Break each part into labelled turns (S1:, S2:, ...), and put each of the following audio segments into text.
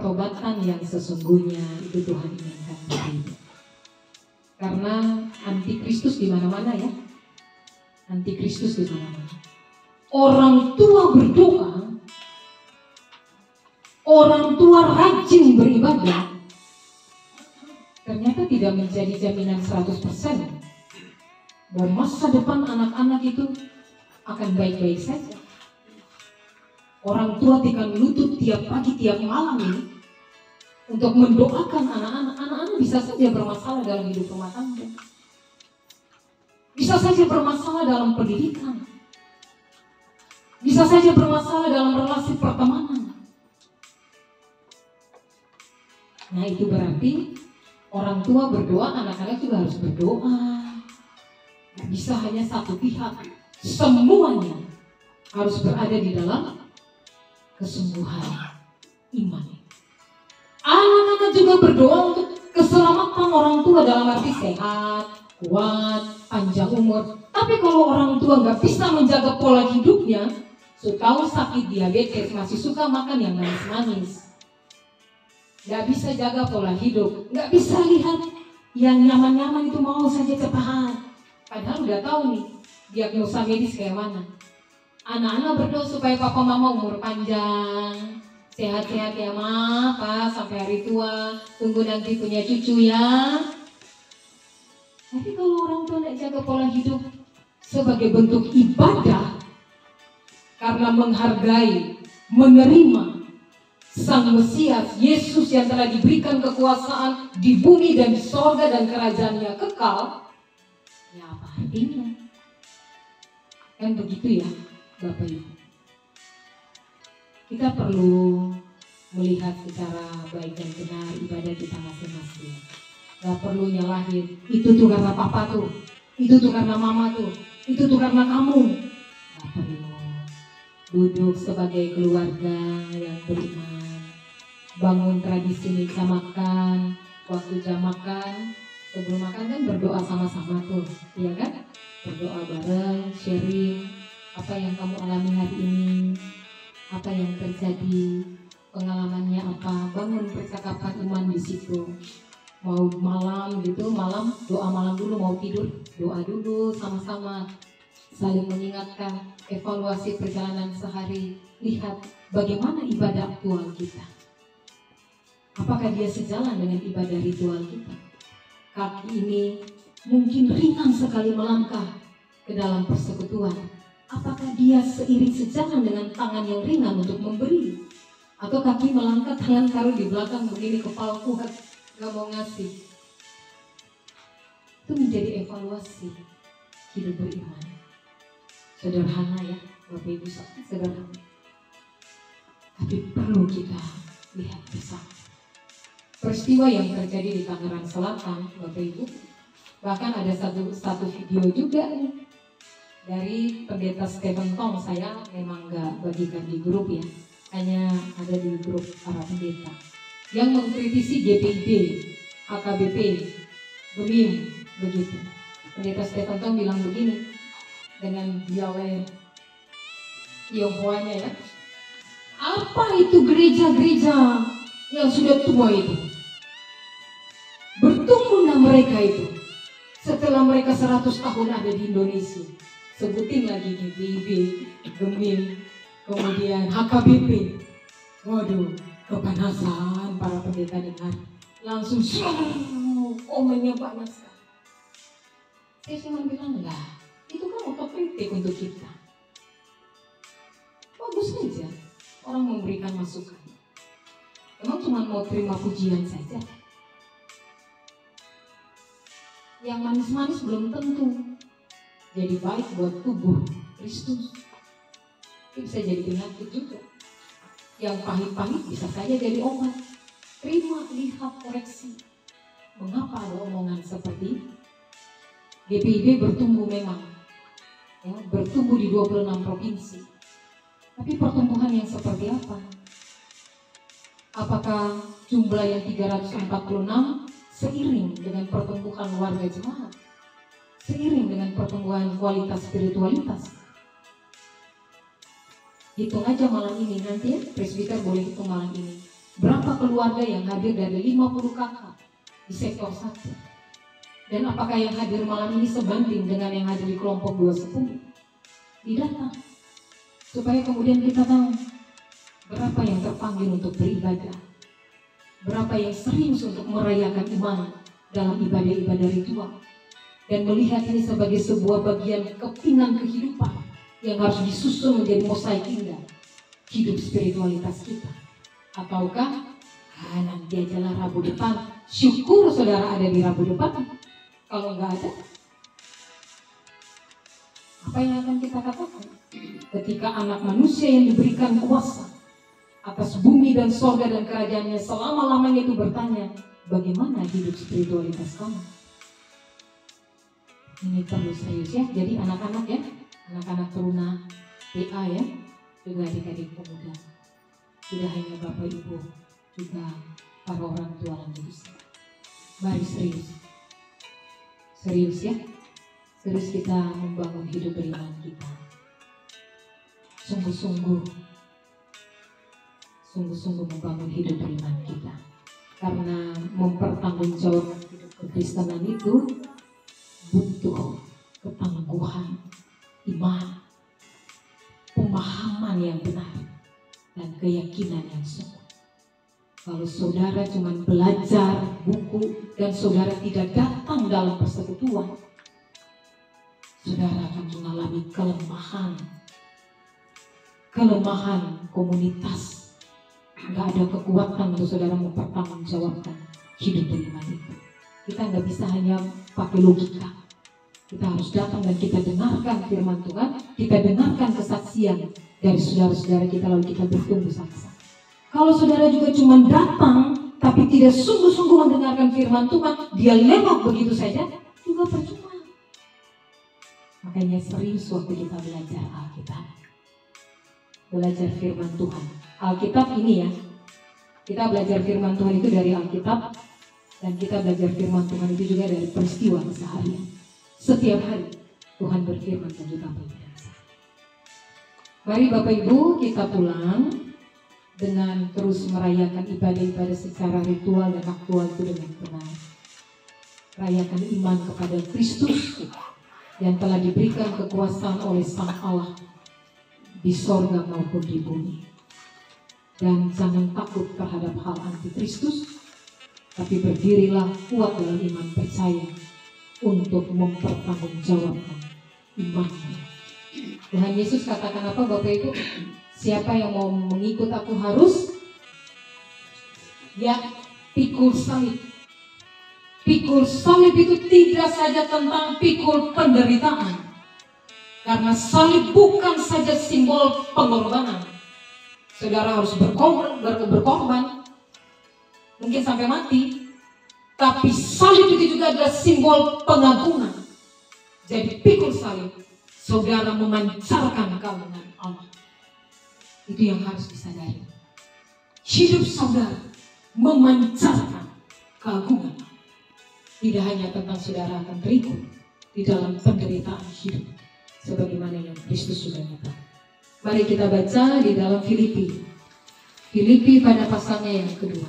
S1: pertobatan yang sesungguhnya itu Tuhan inginkan begitu. Karena antikristus di mana-mana ya. Antikristus di mana-mana. Orang tua berdoa, orang tua rajin beribadah, ternyata tidak menjadi jaminan 100% bahwa masa depan anak-anak itu akan baik-baik saja. Orang tua tikam lutut tiap pagi, tiap malam ini untuk mendoakan anak-anak. Anak-anak bisa saja bermasalah dalam hidup rumah tangga, bisa saja bermasalah dalam pendidikan, bisa saja bermasalah dalam relasi pertemanan. Nah, itu berarti orang tua berdoa, anak-anak juga harus berdoa. Gak bisa hanya satu pihak, semuanya harus berada di dalam kesungguhan iman. Anak-anak juga berdoa untuk keselamatan orang tua dalam arti sehat, kuat, panjang umur. Tapi kalau orang tua nggak bisa menjaga pola hidupnya, tahu sakit diabetes, masih suka makan yang manis-manis, nggak bisa jaga pola hidup, nggak bisa lihat yang nyaman-nyaman itu mau saja cepat. Padahal udah tahu nih diagnosa medis kayak mana. Anak-anak berdoa supaya papa mama umur panjang, sehat-sehat ya ma, pak sampai hari tua, tunggu nanti punya cucu ya. Tapi kalau orang tua nggak jaga pola hidup sebagai bentuk ibadah, karena menghargai, menerima Sang Mesias Yesus yang telah diberikan kekuasaan di bumi dan di sorga dan kerajaannya kekal, ya apa artinya? Kan begitu ya Bapak Ibu. Kita perlu melihat secara baik dan benar ibadah kita masing-masing. Gak perlu nyalahin, itu tuh karena papa tuh, itu tuh karena mama tuh, itu tuh karena kamu. Gak perlu. Duduk sebagai keluarga yang beriman, bangun tradisi meja makan, waktu jam makan, sebelum makan kan berdoa sama-sama tuh, iya kan? Berdoa bareng, sharing apa yang kamu alami hari ini, apa yang terjadi, pengalamannya apa, bangun percakapan iman di situ. Mau malam gitu, malam doa malam dulu, mau tidur doa dulu sama-sama, saling mengingatkan, evaluasi perjalanan sehari, lihat bagaimana ibadah aktual kita. Apakah dia sejalan dengan ibadah ritual kita? Kaki ini mungkin ringan sekali melangkah ke dalam persekutuan. Apakah dia seiring sejalan dengan tangan yang ringan untuk memberi? Atau kaki melangkah, tangan taruh di belakang begini, kepala kuat, gak mau ngasih. Itu menjadi evaluasi hidup beriman. Sederhana ya, Bapak Ibu, sangat sederhana. Tapi perlu kita lihat bersama. Peristiwa yang terjadi di Tangerang Selatan, Bapak Ibu, bahkan ada satu video juga nih dari pendeta Stephen Tong. Saya memang gak bagikan di grup ya, hanya ada di grup para pendeta yang mengkritisi GPIB, AKBP, BEMIM, begitu. Pendeta Stephen Tong bilang begini dengan Yahweh Yehovahnya ya, apa itu gereja-gereja yang sudah tua itu? Bertumbuhlah mereka itu setelah mereka 100 tahun ada di Indonesia. Sebutin lagi GPIB, GEMIM, kemudian HKBP. Waduh, kepanasan para pendeta dengar. Langsung komennya banyak sekali. Saya cuma bilang enggak, itu kan otokritik untuk kita. Bagus saja orang memberikan masukan. Emang cuma mau terima pujian saja? Yang manis-manis belum tentu jadi baik buat tubuh Kristus. Itu bisa jadi penyakit juga. Yang pahit-pahit bisa saja jadi obat. Terima, lihat, koreksi. Mengapa ada omongan seperti GPIB bertumbuh memang, ya, bertumbuh di 26 provinsi. Tapi pertumbuhan yang seperti apa? Apakah jumlah yang 346 seiring dengan pertumbuhan warga jemaat? Seiring dengan pertumbuhan kualitas spiritualitas? Hitung aja malam ini, nanti ya presbiter boleh hitung malam ini. Berapa keluarga yang hadir dari 50 kakak di sektor 1? Dan apakah yang hadir malam ini sebanding dengan yang hadir di kelompok 210? Didata. Supaya kemudian kita tahu berapa yang terpanggil untuk beribadah, berapa yang serius untuk merayakan iman dalam ibadah-ibadah ritual, dan melihat ini sebagai sebuah bagian kepingan kehidupan yang harus disusun menjadi mosaik indah hidup spiritualitas kita. Ataukah nanti ajalah Rabu depan, syukur saudara ada di Rabu depan. Kalau nggak ada, apa yang akan kita katakan? Ketika anak manusia yang diberikan kuasa atas bumi dan sorga dan kerajaannya selama-lamanya itu bertanya, bagaimana hidup spiritualitas kamu? Ini perlu serius ya. Jadi anak-anak ya, anak-anak teruna PA ya, juga adik-adik pemuda, tidak hanya Bapak Ibu, juga para orang tua yang kudus. Mari serius, serius ya, serius kita membangun hidup beriman kita. Sungguh-sungguh membangun hidup beriman kita. Karena mempertanggungjawabkan hidup kekristenan itu butuh ketangguhan, iman, pemahaman yang benar, dan keyakinan yang sungguh. Kalau saudara cuma belajar buku dan saudara tidak datang dalam persekutuan, saudara akan mengalami kelemahan komunitas. Nggak ada kekuatan untuk saudara mempertanggungjawabkan hidup beriman itu. Kita nggak bisa hanya pakai logika. Kita harus datang dan kita dengarkan firman Tuhan, kita dengarkan kesaksian dari saudara-saudara kita, lalu kita bertumbuh sama-sama. Kalau saudara juga cuma datang tapi tidak sungguh-sungguh mendengarkan firman Tuhan, dia lewat begitu saja, juga percuma. Makanya serius waktu kita belajar Alkitab, belajar firman Tuhan. Alkitab ini ya, kita belajar firman Tuhan itu dari Alkitab, dan kita belajar firman Tuhan itu juga dari peristiwa keseharian. Setiap hari Tuhan berfirman dan juga berbicara. Mari Bapak Ibu kita pulang dengan terus merayakan ibadah-ibadah secara ritual dan aktual itu dengan benar. Rayakan iman kepada Kristus yang telah diberikan kekuasaan oleh Sang Allah di sorga maupun di bumi. Dan jangan takut terhadap hal antikristus, tapi berdirilah kuat dalam iman percaya untuk mempertanggungjawabkan imannya. Tuhan Yesus katakan apa Bapak Ibu? Siapa yang mau mengikut aku harus ya pikul salib. Pikul salib itu tidak saja tentang pikul penderitaan, karena salib bukan saja simbol pengorbanan. Saudara harus berkorban, mungkin sampai mati. Tapi salib itu juga adalah simbol pengagungan. Jadi pikul salib, saudara memancarkan keagungan Allah. Itu yang harus disadari. Hidup saudara memancarkan keagungan Allah. Tidak hanya tentang saudara akan berikut di dalam penderitaan hidup, sebagaimana yang Kristus sudah nyatakan. Mari kita baca di dalam Filipi. Filipi pada pasalnya yang kedua.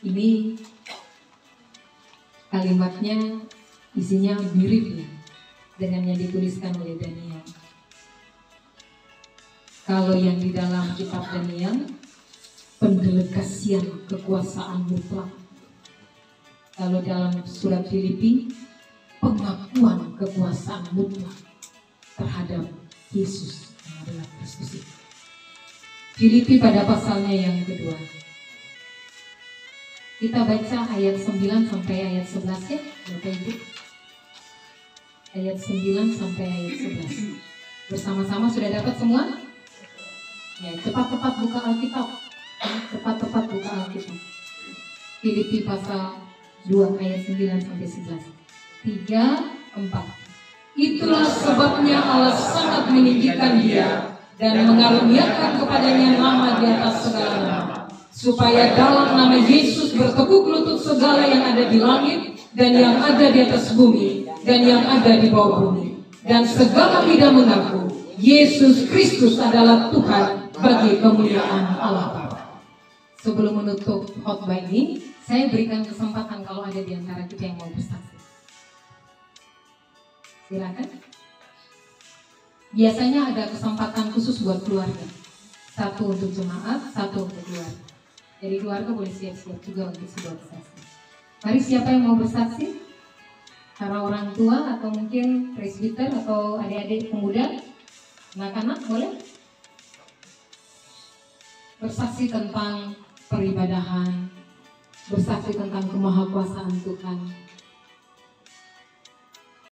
S1: Ini kalimatnya isinya mirip ya dengan yang dituliskan oleh Daniel. Kalau yang di dalam kitab Daniel, pendelegasian kekuasaan mutlak. Kalau dalam surat Filipi, pengakuan kekuasaan mutlak terhadap Yesus yang adalah Kristus. Filipi pada pasalnya yang kedua. Kita baca ayat 9 sampai ayat 11 ya, Bapak Ibu. Ayat 9 sampai ayat 11. Bersama-sama sudah dapat semua? Ya, cepat-cepat buka Alkitab. Cepat-cepat buka Alkitab. Filipi pasal 2 ayat 9 sampai 11. 3, 4. Itulah sebabnya Allah sangat meninggikan dia dan mengaruniakan kepadanya nama di atas segala nama, supaya dalam nama Yesus bertekuk lutut segala yang ada di langit dan yang ada di atas bumi dan yang ada di bawah bumi, dan segala lidah mengaku Yesus Kristus adalah Tuhan bagi kemuliaan Allah Bapa. Sebelum menutup khotbah ini, saya berikan kesempatan kalau ada di antara kita yang mau bersaksi. Silakan. Biasanya ada kesempatan khusus buat keluarga. Satu untuk jemaat, satu untuk keluarga. Jadi keluarga boleh siap-siap juga untuk sebuah bersaksi. Mari, siapa yang mau bersaksi? Para orang tua atau mungkin presbiter atau adik-adik pemuda, anak-anak boleh bersaksi tentang peribadahan, bersaksi tentang kemahakuasaan Tuhan.